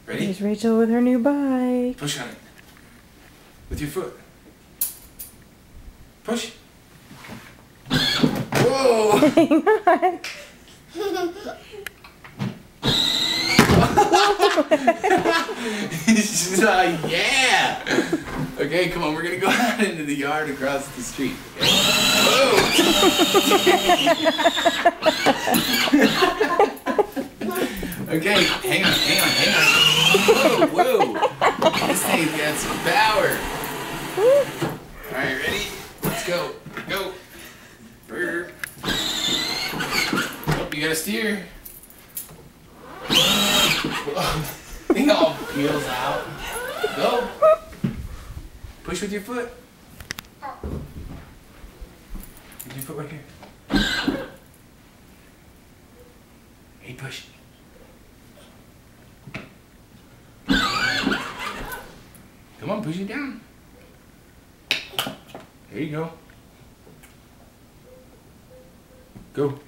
Ready? Here's Rachel with her new bike. Push on it. With your foot. Push. Whoa! Hang on. She's like, yeah! Okay, come on, we're gonna go out into the yard across the street. Okay? Whoa! Okay, hang on. Whoa! This thing's got some power. Alright, ready? Let's go. Go! Brr. Oh, you gotta steer. Thing all peels out. Go. Push with your foot. With your foot right here. Hey, push. Come on, push it down. There you go. Go.